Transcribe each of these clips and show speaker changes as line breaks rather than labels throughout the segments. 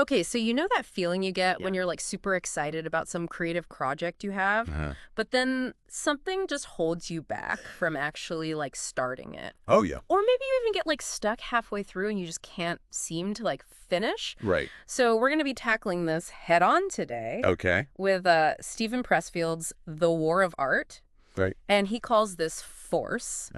Okay, so you know that feeling you get when
Yeah.
you're like super excited about some creative project you have, but then something just holds you back from actually like starting it.
Oh, yeah.
Or maybe you even get like stuck halfway through and you just can't seem to like finish.
Right.
So we're going to be tackling this head on today
Okay.
with Stephen Pressfield's The War of Art.
Right.
And he calls this force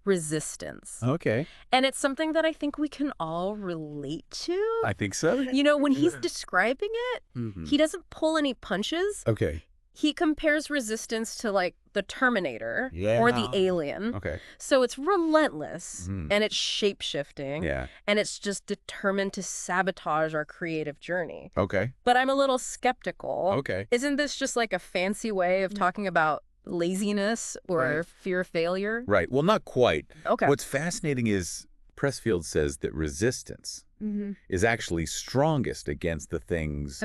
resistance.
Okay.
And it's something that I think we can all relate to.
I think so.
You know, when he's describing it, he doesn't pull any punches.
Okay.
He compares resistance to like the Terminator or the Alien.
Okay.
So it's relentless and it's shape-shifting.
Yeah.
And it's just determined to sabotage our creative journey.
Okay.
But I'm a little skeptical.
Okay.
Isn't this just like a fancy way of talking about laziness or fear of failure?
Right. Well, not quite.
Okay.
What's fascinating is Pressfield says that resistance is actually strongest against the things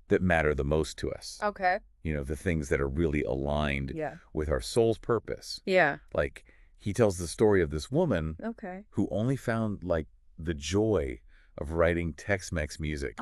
that matter the most to us.
Okay.
You know, the things that are really aligned
Yeah.
with our soul's purpose.
Yeah.
Like, he tells the story of this woman
Okay.
who only found, like, the joy of writing Tex-Mex music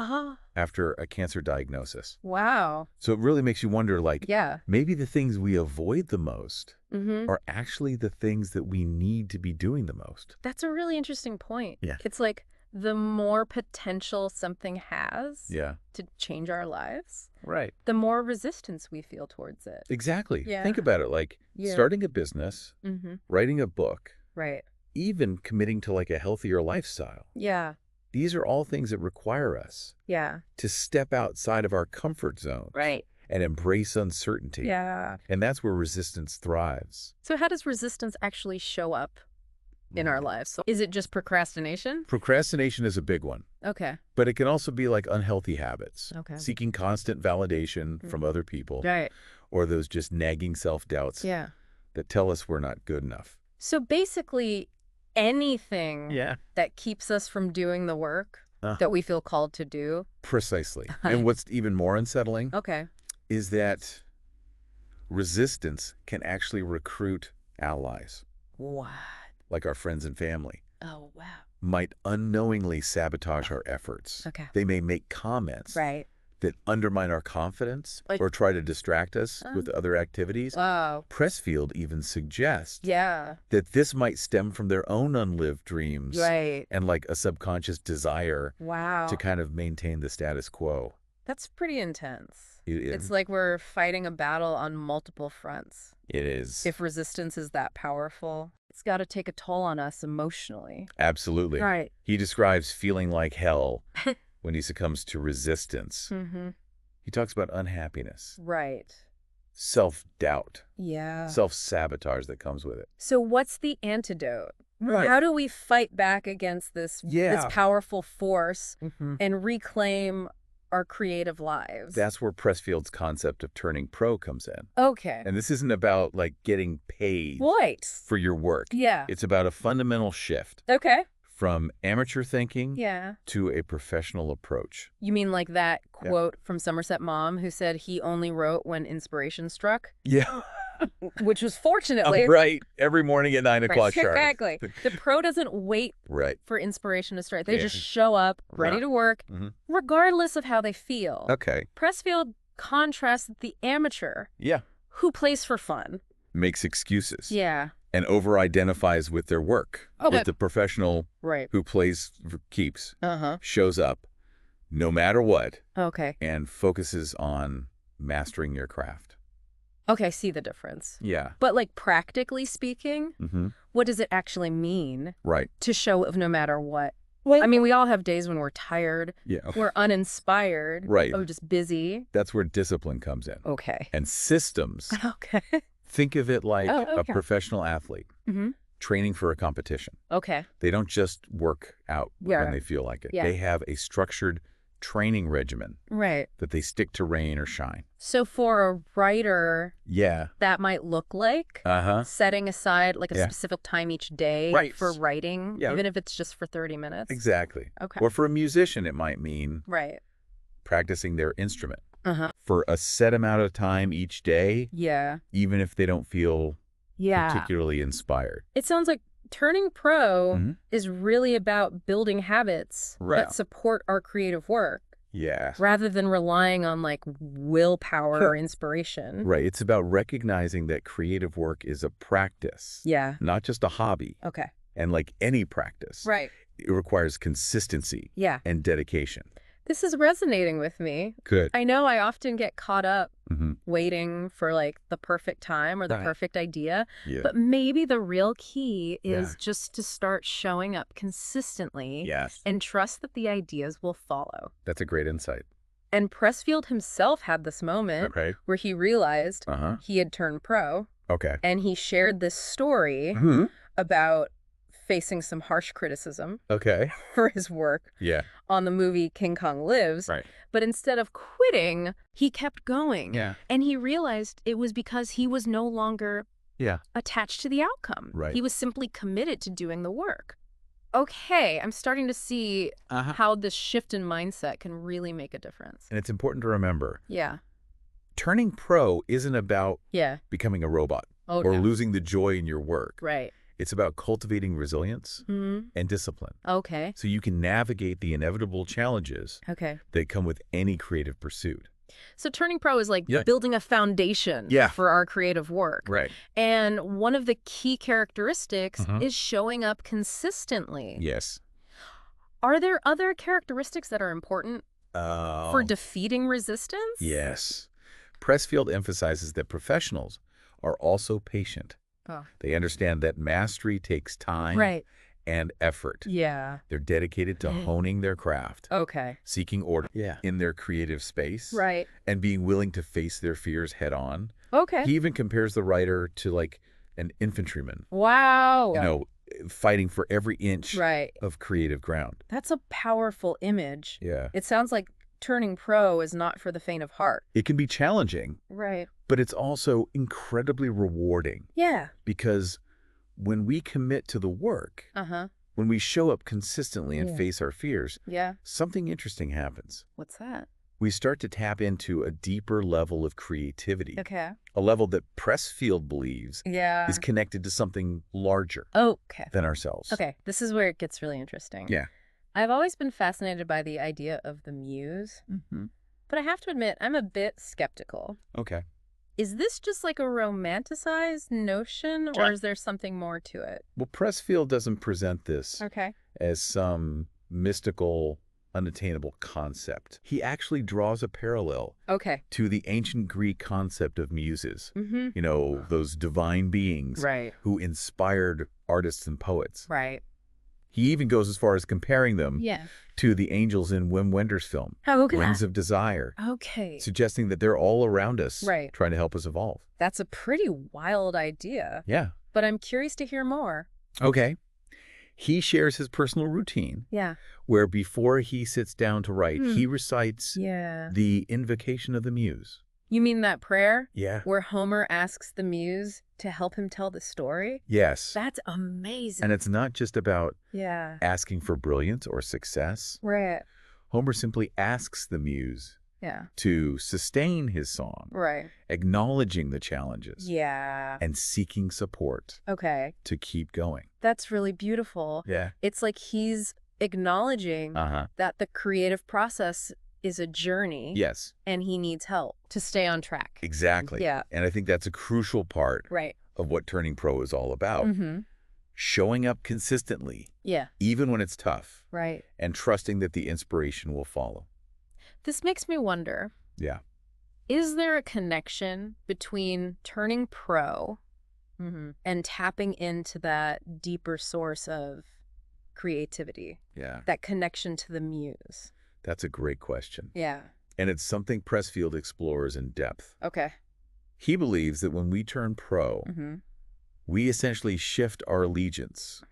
after a cancer diagnosis.
Wow.
So it really makes you wonder, like,
Yeah.
maybe the things we avoid the most are actually the things that we need to be doing the most.
That's a really interesting point.
Yeah.
It's like the more potential something has
Yeah.
to change our lives,
Right.
the more resistance we feel towards it.
Exactly.
Yeah.
Think about it, like starting a business, writing a book,
Right.
even committing to like a healthier lifestyle.
Yeah.
These are all things that require us
Yeah.
to step outside of our comfort zone
Right.
and embrace uncertainty.
Yeah.
And that's where resistance thrives.
So how does resistance actually show up in our lives? So is it just procrastination?
Procrastination is a big one,
Okay.
but it can also be like unhealthy habits,
Okay.
seeking constant validation from other people,
Right.
or those just nagging self-doubts
Yeah.
that tell us we're not good enough.
So basically anything that keeps us from doing the work that we feel called to do.
Precisely. And what's even more unsettling
Okay.
is that resistance can actually recruit allies,
What?
like our friends and family,
Oh, wow.
might unknowingly sabotage our efforts.
Okay.
They may make comments
Right.
that undermine our confidence
Like-
or try to distract us with other activities.
Wow.
Pressfield even suggests
Yeah.
that this might stem from their own unlived dreams
Right.
and like a subconscious desire
Wow.
to kind of maintain the status quo.
That's pretty intense.
It is.
It's like we're fighting a battle on multiple fronts.
It is.
If resistance is that powerful, it's got to take a toll on us emotionally.
Absolutely.
Right.
He describes feeling like hell when he succumbs to resistance. He talks about unhappiness,
Right.
self-doubt,
Yeah.
self-sabotage that comes with it.
So what's the antidote?
Right.
How do we fight back against this powerful force and reclaim our creative lives?
That's where Pressfield's concept of turning pro comes in.
Okay.
And this isn't about like getting paid
Right.
for your work.
Yeah.
It's about a fundamental shift
Okay.
from amateur thinking
Yeah.
to a professional approach.
You mean like that quote from Somerset Maugham who said he only wrote when inspiration struck?
Yeah.
Which was fortunately...
Right. Every morning at 9 o'clock sharp.
Exactly. The pro doesn't wait
Right.
for inspiration to strike. They just show up, ready to work, regardless of how they feel.
Okay.
Pressfield contrasts the amateur
Yeah.
who plays for fun.
Makes excuses.
Yeah.
And over-identifies with their work.
Oh,
If
but-
the professional
Right.
who plays for keeps
Uh-huh.
shows up no matter what
Okay.
and focuses on mastering your craft.
Okay, I see the difference.
Yeah.
But like practically speaking,
Mm-hmm.
what does it actually mean
Right.
to show up no matter what? I mean, we all have days when we're tired,
Yeah.
we're uninspired,
Right.
or just busy.
That's where discipline comes in.
Okay.
And systems.
Okay.
Think of it like
Oh,
a
okay.
professional athlete training for a competition.
Okay.
They don't just work out
Yeah.
when they feel like it.
Yeah.
They have a structured training regimen
Right.
that they stick to rain or shine.
So for a writer,
Yeah.
that might look like
Uh-huh.
setting aside like a
Yeah.
specific time each day
Right.
for writing,
Yeah.
even if it's just for 30 minutes.
Exactly.
Okay.
Or for a musician, it might mean
Right.
practicing their instrument
Uh-huh.
for a set amount of time each day,
Yeah.
even if they don't feel
Yeah.
particularly inspired.
It sounds like turning pro
Mhm.
is really about building habits
Right.
that support our creative work.
Yeah.
rather than relying on like willpower or inspiration.
Right. It's about recognizing that creative work is a practice.
Yeah.
Not just a hobby.
Okay.
And like any practice,
right.
it requires consistency
Yeah.
and dedication.
This is resonating with me.
Good.
I know I often get caught up waiting for like the perfect time or the perfect idea, but maybe the real key is just to start showing up consistently and trust that the ideas will follow.
That's a great insight.
And Pressfield himself had this moment where he realized he had turned pro. And he shared this story about facing some harsh criticism for his work on the movie King Kong Lives. But instead of quitting, he kept going. And he realized it was because he was no longer attached to the outcome. He was simply committed to doing the work. Okay, I'm starting to see how this shift in mindset can really make a difference.
And it's important to remember. Turning pro isn't about becoming a robot or losing the joy in your work. It's about cultivating resilience and discipline. So you can navigate the inevitable challenges that come with any creative pursuit.
So turning pro is like building a foundation for our creative work. And one of the key characteristics is showing up consistently. Are there other characteristics that are important for defeating resistance?
Yes. Pressfield emphasizes that professionals are also patient. They understand that mastery takes time and effort. They're dedicated to honing their craft, seeking order in their creative space, and being willing to face their fears head on. He even compares the writer to like an infantryman.
Wow.
You know, fighting for every inch of creative ground.
That's a powerful image. It sounds like turning pro is not for the faint of heart.
It can be challenging. But it's also incredibly rewarding. Because when we commit to the work, when we show up consistently and face our fears, something interesting happens.
What's that?
We start to tap into a deeper level of creativity. A level that Pressfield believes is connected to something larger than ourselves.
This is where it gets really interesting. I've always been fascinated by the idea of the muse, but I have to admit, I'm a bit skeptical. Is this just like a romanticized notion, or is there something more to it?
Well, Pressfield doesn't present this as some mystical, unattainable concept. He actually draws a parallel to the ancient Greek concept of muses. You know, those divine beings who inspired artists and poets. He even goes as far as comparing them to the angels in Wim Wenders' film, Wings of Desire, suggesting that they're all around us trying to help us evolve.
That's a pretty wild idea. But I'm curious to hear more.
He shares his personal routine where before he sits down to write, he recites the invocation of the muse.
You mean that prayer? Where Homer asks the muse to help him tell the story?
Yes.
That's amazing.
And it's not just about asking for brilliance or success. Homer simply asks the muse to sustain his song, acknowledging the challenges and seeking support to keep going.
That's really beautiful. It's like he's acknowledging that the creative process is a journey. And he needs help to stay on track.
Exactly. And I think that's a crucial part of what turning pro is all about. Showing up consistently, even when it's tough, and trusting that the inspiration will follow.
This makes me wonder, is there a connection between turning pro and tapping into that deeper source of creativity? That connection to the muse?
That's a great question. And it's something Pressfield explores in depth. He believes that when we turn pro, we essentially shift our allegiance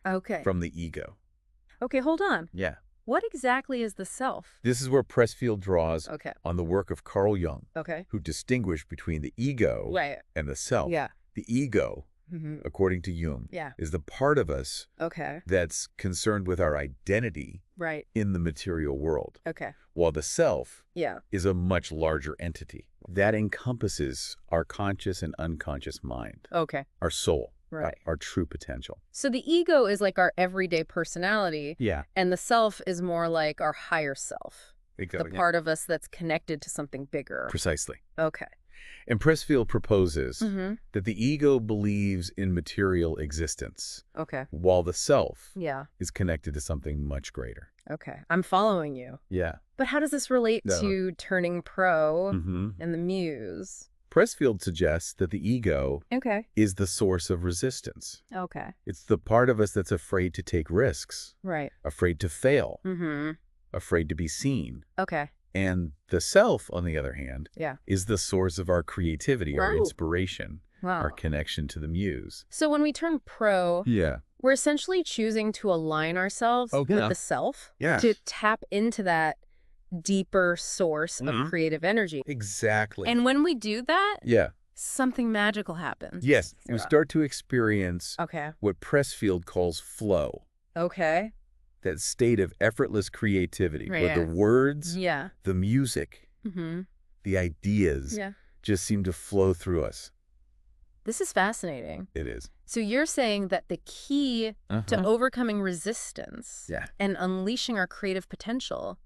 from the ego.
Hold on. What exactly is the self?
This is where Pressfield draws on the work of Carl Jung, who distinguished between the ego and the self. The ego, according to Jung, is the part of us that's concerned with our identity in the material world, while the self is a much larger entity. That encompasses our conscious and unconscious mind, our soul, our true potential.
So the ego is like our everyday personality, and the self is more like our higher self.
Exactly.
The part of us that's connected to something bigger.
Precisely.
Okay.
And Pressfield proposes that the ego believes in material existence, while the self is connected to something much greater.
Okay. I'm following you.
Yeah.
But how does this relate to turning pro and the muse?
Pressfield suggests that the ego is the source of resistance.
Okay.
It's the part of us that's afraid to take risks, afraid to fail, afraid to be seen.
Okay.
And the self, on the other hand, is the source of our creativity, our inspiration, our connection to the muse.
So when we turn pro, we're essentially choosing to align ourselves with the self, to tap into that deeper source of creative energy.
Exactly.
And when we do that, something magical happens.
Yes. We start to experience what Pressfield calls flow.
Okay.
That state of effortless creativity where the words, the music, the ideas just seem to flow through us.
This is fascinating.
It is.
So you're saying that the key to overcoming resistance and unleashing our creative potential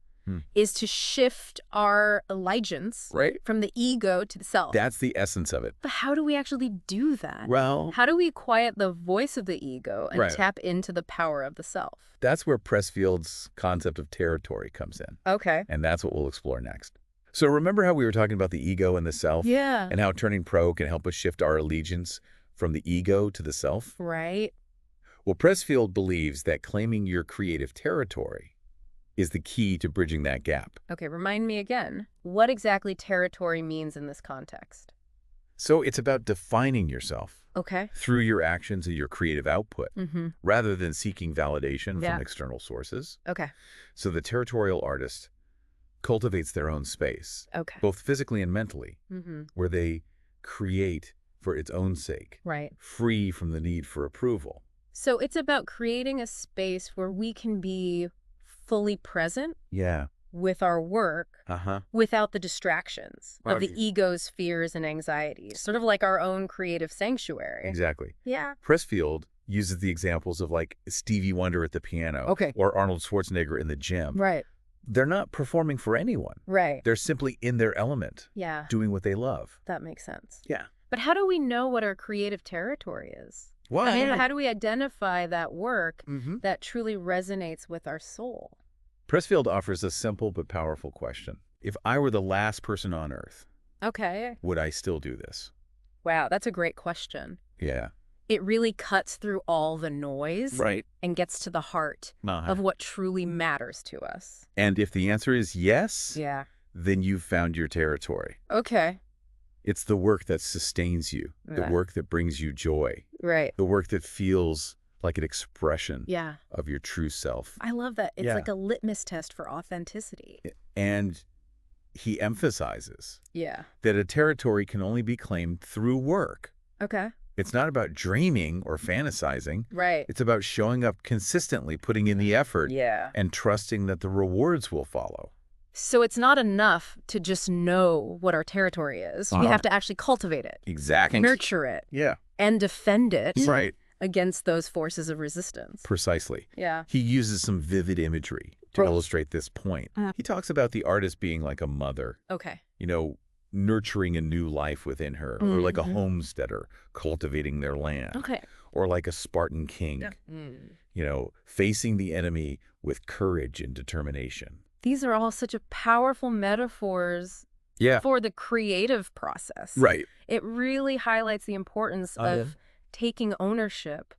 is to shift our allegiance from the ego to the self.
That's the essence of it.
But how do we actually do that?
Well,
how do we quiet the voice of the ego and tap into the power of the self?
That's where Pressfield's concept of territory comes in.
Okay.
And that's what we'll explore next. So remember how we were talking about the ego and the self?
Yeah.
And how turning pro can help us shift our allegiance from the ego to the self?
Right.
Well, Pressfield believes that claiming your creative territory is the key to bridging that gap.
Okay, remind me again. What exactly territory means in this context?
So it's about defining yourself through your actions and your creative output, rather than seeking validation from external sources.
Okay.
So the territorial artist cultivates their own space, both physically and mentally, where they create for its own sake, free from the need for approval.
So it's about creating a space where we can be fully present with our work without the distractions of the ego's fears and anxieties, sort of like our own creative sanctuary.
Exactly.
Yeah.
Pressfield uses the examples of like Stevie Wonder at the piano or Arnold Schwarzenegger in the gym.
Right.
They're not performing for anyone.
Right.
They're simply in their element, doing what they love.
That makes sense.
Yeah.
But how do we know what our creative territory is?
Well,
I mean, how do we identify that work that truly resonates with our soul?
Pressfield offers a simple but powerful question. If I were the last person on Earth, would I still do this?
Wow, that's a great question.
Yeah.
It really cuts through all the noise and gets to the heart of what truly matters to us.
And if the answer is yes, then you've found your territory.
Okay.
It's the work that sustains you, the work that brings you joy, the work that feels like an expression of your true self.
I love that. It's like a litmus test for authenticity.
And he emphasizes that a territory can only be claimed through work.
Okay.
It's not about dreaming or fantasizing.
Right.
It's about showing up consistently, putting in the effort, and trusting that the rewards will follow.
So it's not enough to just know what our territory is. We have to actually cultivate it.
Exactly.
Nurture it.
Yeah.
And defend it.
Right.
Against those forces of resistance.
Precisely.
Yeah.
He uses some vivid imagery to illustrate this point. He talks about the artist being like a mother.
Okay.
You know, nurturing a new life within her, or like a homesteader cultivating their land.
Okay.
Or like a Spartan king, you know, facing the enemy with courage and determination.
These are all such a powerful metaphors for the creative process.
Right.
It really highlights the importance of taking ownership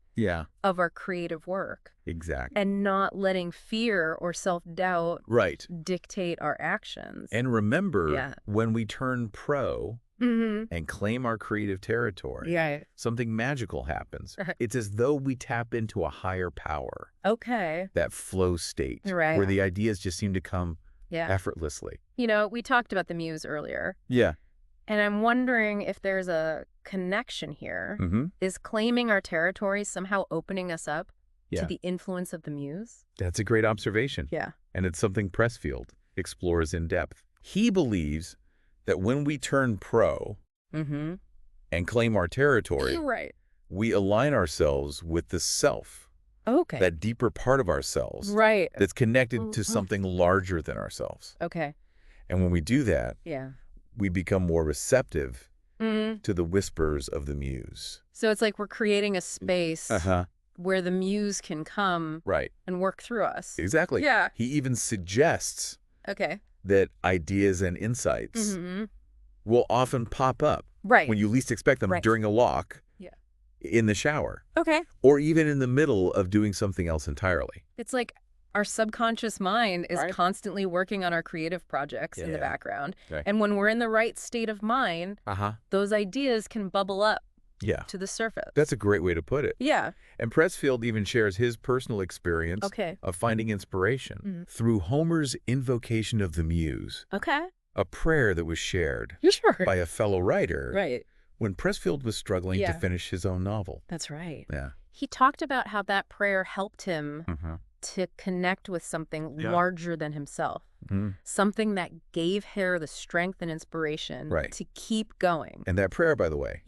of our creative work.
Exactly.
And not letting fear or self-doubt dictate our actions.
And remember, when we turn pro and claim our creative territory, something magical happens. It's as though we tap into a higher power.
Okay.
That flow state where the ideas just seem to come effortlessly.
You know, we talked about the muse earlier.
Yeah.
And I'm wondering if there's a connection here. Is claiming our territory somehow opening us up to the influence of the muse?
That's a great observation.
Yeah.
And it's something Pressfield explores in depth. He believes that when we turn pro and claim our territory, we align ourselves with the self
Okay.
That deeper part of ourselves.
Right.
That's connected to something larger than ourselves.
Okay.
And when we do that,
yeah,
we become more receptive to the whispers of the muse.
So it's like we're creating a space where the muse can come and work through us.
Exactly.
Yeah.
He even suggests
Okay.
that ideas and insights will often pop up when you least expect them during a walk, in the shower, or even in the middle of doing something else entirely.
It's like our subconscious mind is constantly working on our creative projects in the background. And when we're in the right state of mind, those ideas can bubble up to the surface.
That's a great way to put it.
Yeah.
And Pressfield even shares his personal experience of finding inspiration through Homer's invocation of the muse, a prayer that was shared by a fellow writer when Pressfield was struggling to finish his own novel.
That's right.
Yeah.
He talked about how that prayer helped him to connect with something larger than himself, something that gave her the strength and inspiration to keep going.
And that prayer, by the way,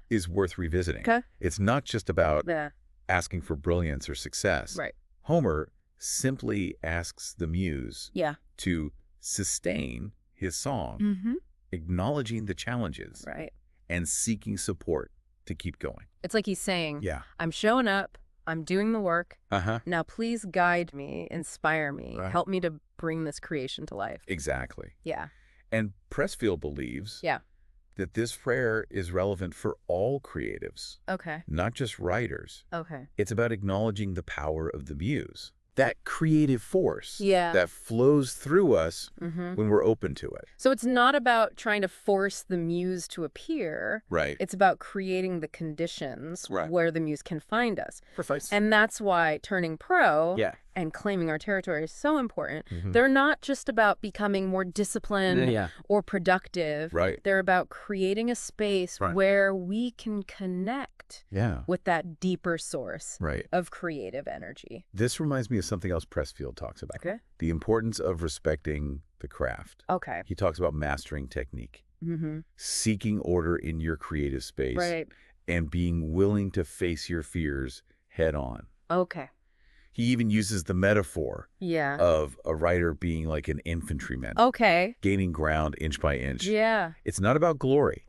is worth revisiting. It's not just about asking for brilliance or success. Homer simply asks the muse to sustain his song, acknowledging the challenges and seeking support to keep going.
It's like he's saying, I'm showing up, I'm doing the work. Now please guide me, inspire me, help me to bring this creation to life.
Exactly.
Yeah.
And Pressfield believes that this prayer is relevant for all creatives, not just writers. It's about acknowledging the power of the muse, that creative force that flows through us when we're open to it.
So it's not about trying to force the muse to appear. It's about creating the conditions where the muse can find us.
Precisely.
And that's why turning pro and claiming our territory is so important. They're not just about becoming more disciplined or productive. They're about creating a space where we can connect with that deeper source of creative energy.
This reminds me of something else Pressfield talks about. The importance of respecting the craft. He talks about mastering technique, seeking order in your creative space, and being willing to face your fears head on. He even uses the metaphor of a writer being like an infantryman, gaining ground inch by inch. It's not about glory.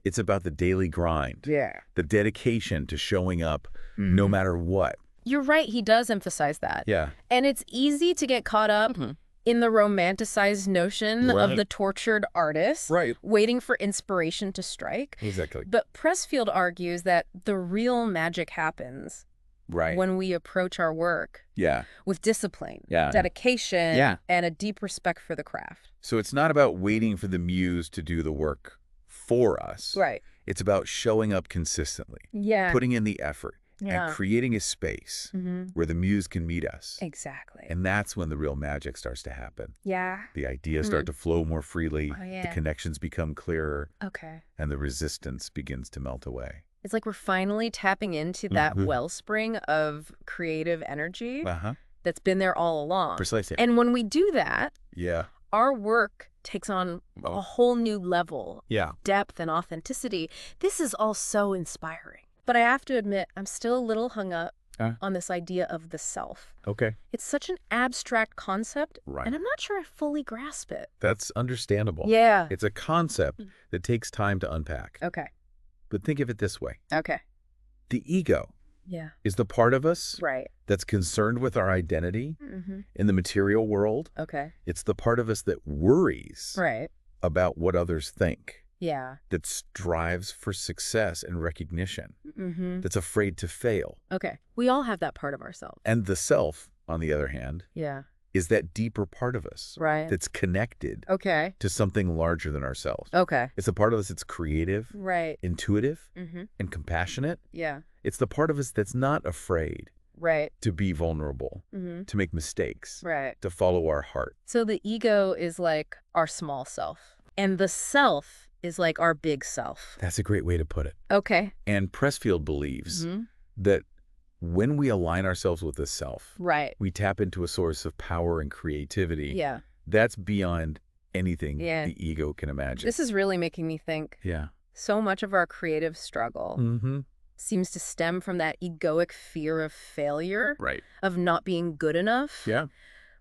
It's about the daily grind, the dedication to showing up no matter what.
You're right. He does emphasize that. And it's easy to get caught up in the romanticized notion of the tortured artist waiting for inspiration to strike. But Pressfield argues that the real magic happens when we approach our work with discipline, dedication, and a deep respect for the craft.
So it's not about waiting for the muse to do the work for us. It's about showing up consistently, putting in the effort, and creating a space where the muse can meet us. And that's when the real magic starts to happen. The ideas start to flow more freely, the connections become clearer, and the resistance begins to melt away.
It's like we're finally tapping into that wellspring of creative energy that's been there all along.
Precisely.
And when we do that, our work takes on a whole new level, depth and authenticity. This is all so inspiring. But I have to admit, I'm still a little hung up on this idea of the self. It's such an abstract concept, and I'm not sure I fully grasp it.
That's understandable. It's a concept that takes time to unpack. But think of it this way. The ego is the part of us that's concerned with our identity in the material world. It's the part of us that worries about what others think. That strives for success and recognition. That's afraid to fail.
We all have that part of ourselves.
And the self, on the other hand, is that deeper part of us that's connected to something larger than ourselves. It's a part of us that's creative, intuitive, and compassionate. It's the part of us that's not afraid to be vulnerable, to make mistakes, to follow our heart.
So the ego is like our small self, and the self is like our big self.
That's a great way to put it. And Pressfield believes that when we align ourselves with the self, we tap into a source of power and creativity that's beyond anything the ego can imagine.
This is really making me think so much of our creative struggle seems to stem from that egoic fear of failure,
Right.
of not being good enough.
Yeah.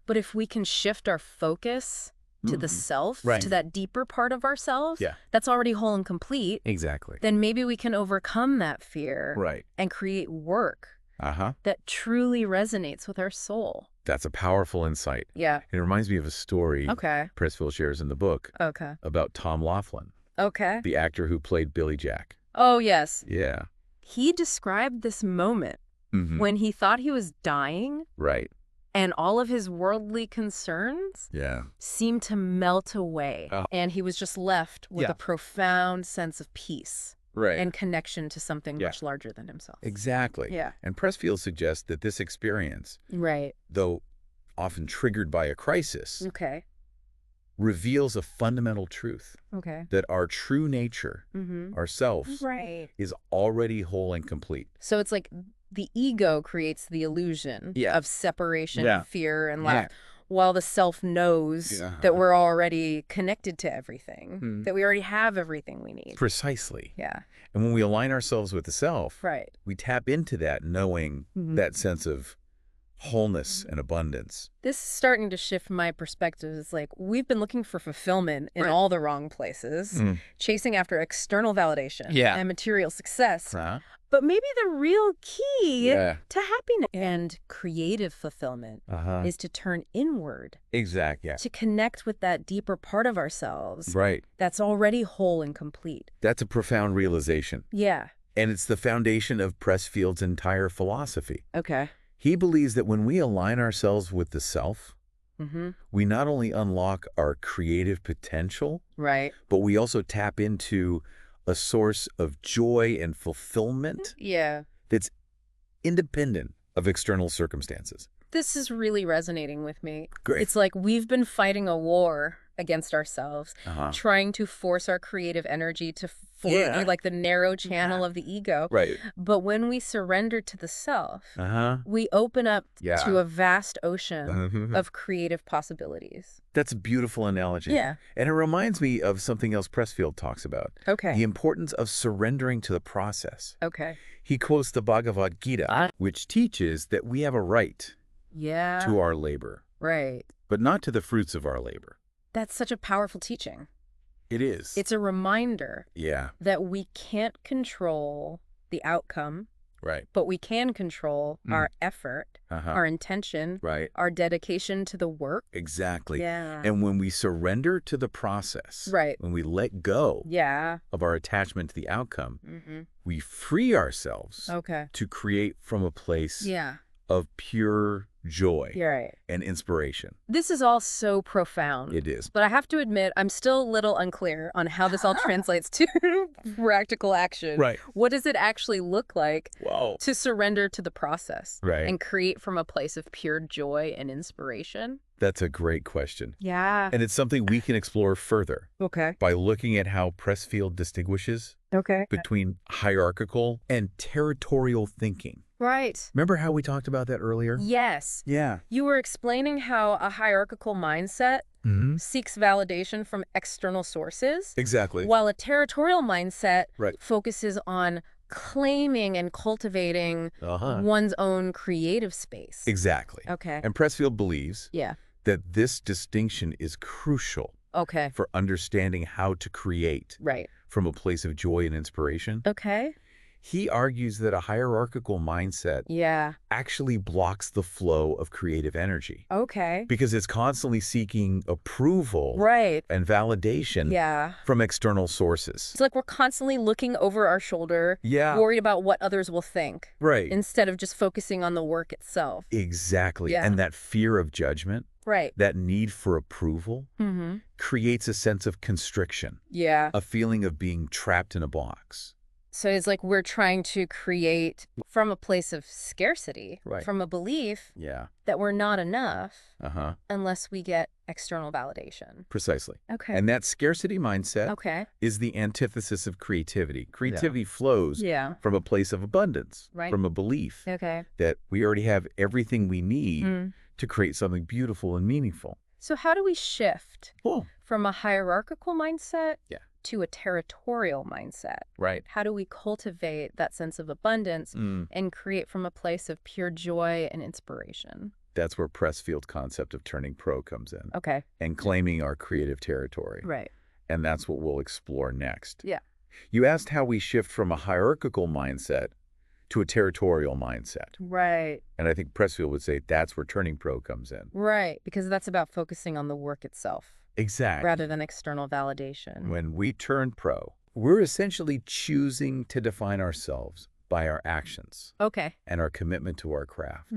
But if we can shift our focus to the self,
Right.
to that deeper part of ourselves,
Yeah.
that's already whole and complete,
Exactly.
then maybe we can overcome that fear
Right.
and create work that truly resonates with our soul.
That's a powerful insight.
Yeah.
It reminds me of a story Pressfield shares in the book
Okay.
about Tom Laughlin,
Okay.
the actor who played Billy Jack.
Oh, yes.
Yeah.
He described this moment when he thought he was dying.
Right.
And all of his worldly concerns seemed to melt away. And he was just left with a profound sense of peace and connection to something much larger than himself.
Exactly.
Yeah.
And Pressfield suggests that this experience,
Right.
though often triggered by a crisis,
Okay.
reveals a fundamental truth.
Okay.
That our true nature, ourselves, is already whole and complete.
So it's like the ego creates the illusion of separation, fear, and lack, while the self knows that we're already connected to everything, that we already have everything we need.
Precisely.
Yeah.
And when we align ourselves with the self,
Right.
we tap into that knowing, that sense of wholeness and abundance.
This is starting to shift my perspective. It's like we've been looking for fulfillment in all the wrong places, chasing after external validation and material success. But maybe the real key to happiness and creative fulfillment is to turn inward.
Exactly.
To connect with that deeper part of ourselves that's already whole and complete.
That's a profound realization.
Yeah.
And it's the foundation of Pressfield's entire philosophy.
Okay.
He believes that when we align ourselves with the self, we not only unlock our creative potential, but we also tap into a source of joy and fulfillment that's independent of external circumstances.
This is really resonating with me.
Great.
It's like we've been fighting a war against ourselves, trying to force our creative energy to like the narrow channel of the ego.
Right.
But when we surrender to the self, we open up to a vast ocean of creative possibilities.
That's a beautiful analogy.
Yeah.
And it reminds me of something else Pressfield talks about.
Okay.
The importance of surrendering to the process.
Okay.
He quotes the Bhagavad Gita, which teaches that we have a right to our labor.
Right.
But not to the fruits of our labor.
That's such a powerful teaching.
It is.
It's a reminder that we can't control the outcome, but we can control our effort, our intention, our dedication to the work.
Exactly.
Yeah.
And when we surrender to the process, when we let go of our attachment to the outcome, we free ourselves to create from a place of pure joy and inspiration.
This is all so profound.
It is.
But I have to admit, I'm still a little unclear on how this all translates to practical action.
Right.
What does it actually look like to surrender to the process and create from a place of pure joy and inspiration?
That's a great question.
Yeah.
And it's something we can explore further by looking at how Pressfield distinguishes between hierarchical and territorial thinking.
Right.
Remember how we talked about that earlier?
Yes.
Yeah.
You were explaining how a hierarchical mindset seeks validation from external sources.
Exactly.
While a territorial mindset focuses on claiming and cultivating one's own creative space.
Exactly.
Okay.
And Pressfield believes that this distinction is crucial for understanding how to create from a place of joy and inspiration.
Okay.
He argues that a hierarchical mindset actually blocks the flow of creative energy.
Okay.
Because it's constantly seeking approval and validation from external sources.
It's like we're constantly looking over our shoulder, worried about what others will think. Instead of just focusing on the work itself.
Exactly. And that fear of judgment, that need for approval, creates a sense of constriction. A feeling of being trapped in a box.
So it's like we're trying to create from a place of scarcity, from a belief that we're not enough unless we get external validation.
Precisely.
Okay.
And that scarcity mindset is the antithesis of creativity. Creativity flows from a place of abundance, from a belief that we already have everything we need to create something beautiful and meaningful.
So how do we shift from a hierarchical mindset to a territorial mindset.
Right.
How do we cultivate that sense of abundance and create from a place of pure joy and inspiration?
That's where Pressfield's concept of turning pro comes in.
Okay.
And claiming our creative territory.
Right.
And that's what we'll explore next.
Yeah.
You asked how we shift from a hierarchical mindset to a territorial mindset.
Right.
And I think Pressfield would say that's where turning pro comes in.
Right, because that's about focusing on the work itself.
Exactly.
Rather than external validation.
When we turn pro, we're essentially choosing to define ourselves by our actions.
Okay.
And our commitment to our craft.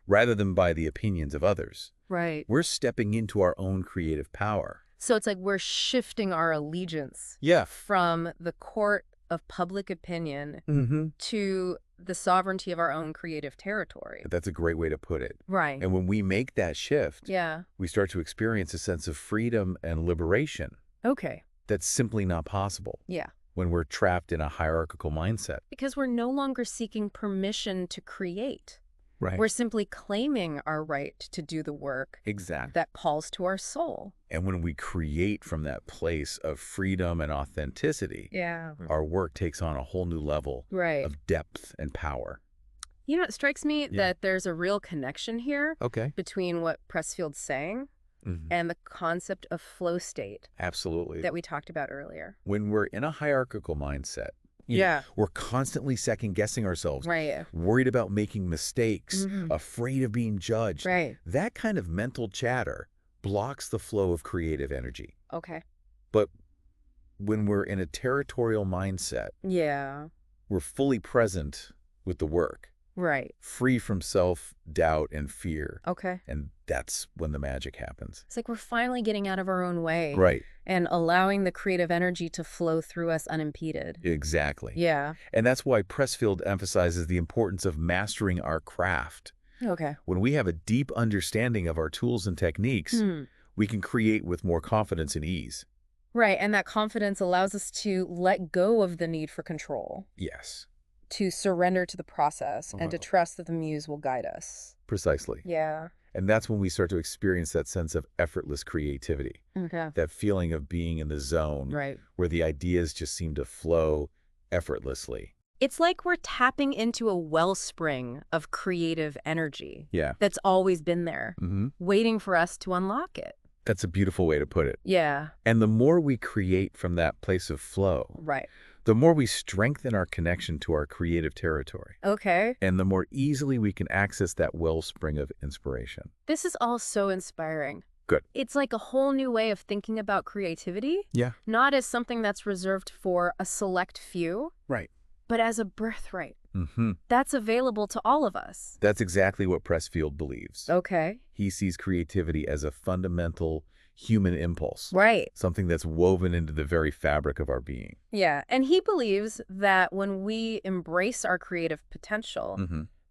Rather than by the opinions of others.
Right.
We're stepping into our own creative power.
So it's like we're shifting our allegiance from the court of public opinion to the sovereignty of our own creative territory.
That's a great way to put it.
Right.
And when we make that shift, we start to experience a sense of freedom and liberation.
Okay.
That's simply not possible.
Yeah.
When we're trapped in a hierarchical mindset.
Because we're no longer seeking permission to create.
Right.
We're simply claiming our right to do the work that calls to our soul.
And when we create from that place of freedom and authenticity, our work takes on a whole new level of depth and power.
You know, it strikes me that there's a real connection here between what Pressfield's saying and the concept of flow state.
Absolutely.
That we talked about earlier.
When we're in a hierarchical mindset, we're constantly second-guessing ourselves, worried about making mistakes, afraid of being judged. That kind of mental chatter blocks the flow of creative energy.
Okay.
But when we're in a territorial mindset, we're fully present with the work.
Right.
Free from self-doubt and fear.
Okay.
And that's when the magic happens.
It's like we're finally getting out of our own way.
Right.
And allowing the creative energy to flow through us unimpeded.
Exactly.
Yeah.
And that's why Pressfield emphasizes the importance of mastering our craft.
Okay.
When we have a deep understanding of our tools and techniques, we can create with more confidence and ease.
Right. And that confidence allows us to let go of the need for control.
Yes.
To surrender to the process and to trust that the muse will guide us.
Precisely.
Yeah.
And that's when we start to experience that sense of effortless creativity.
Okay.
That feeling of being in the zone.
Right.
Where the ideas just seem to flow effortlessly.
It's like we're tapping into a wellspring of creative energy.
Yeah.
That's always been there, waiting for us to unlock it.
That's a beautiful way to put it.
Yeah.
And the more we create from that place of flow.
Right.
The more we strengthen our connection to our creative territory.
Okay.
And the more easily we can access that wellspring of inspiration.
This is all so inspiring.
Good.
It's like a whole new way of thinking about creativity.
Yeah.
Not as something that's reserved for a select few.
Right.
But as a birthright. That's available to all of us.
That's exactly what Pressfield believes.
Okay.
He sees creativity as a fundamental human impulse.
Right.
Something that's woven into the very fabric of our being.
Yeah. And he believes that when we embrace our creative potential,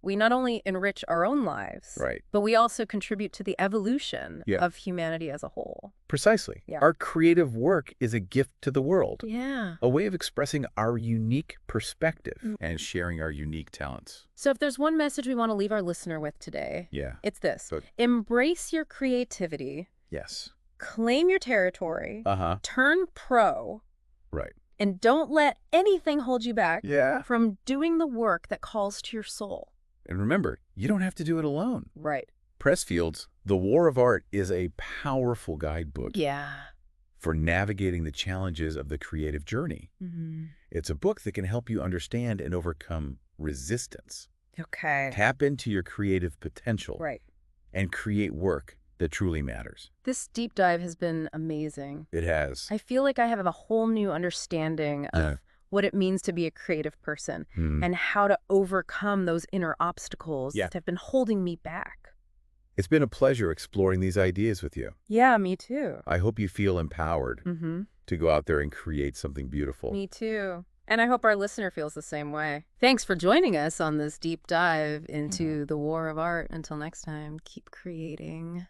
we not only enrich our own lives, but we also contribute to the evolution of humanity as a whole.
Precisely.
Yeah.
Our creative work is a gift to the world.
Yeah.
A way of expressing our unique perspective and sharing our unique talents.
So if there's one message we want to leave our listener with today, it's this.
Good.
Embrace your creativity.
Yes.
Claim your territory. Turn pro.
Right.
And don't let anything hold you back
from
doing the work that calls to your soul.
And remember, you don't have to do it alone.
Right.
Pressfield's The War of Art is a powerful guidebook
Yeah.
for navigating the challenges of the creative journey. It's a book that can help you understand and overcome resistance.
Okay.
Tap into your creative potential.
Right.
And create work that truly matters.
This deep dive has been amazing.
It has.
I feel like I have a whole new understanding of what it means to be a creative person and how to overcome those inner obstacles that have been holding me back.
It's been a pleasure exploring these ideas with you.
Yeah, me too.
I hope you feel empowered to go out there and create something beautiful.
Me too. And I hope our listener feels the same way. Thanks for joining us on this deep dive into the war of art. Until next time, keep creating.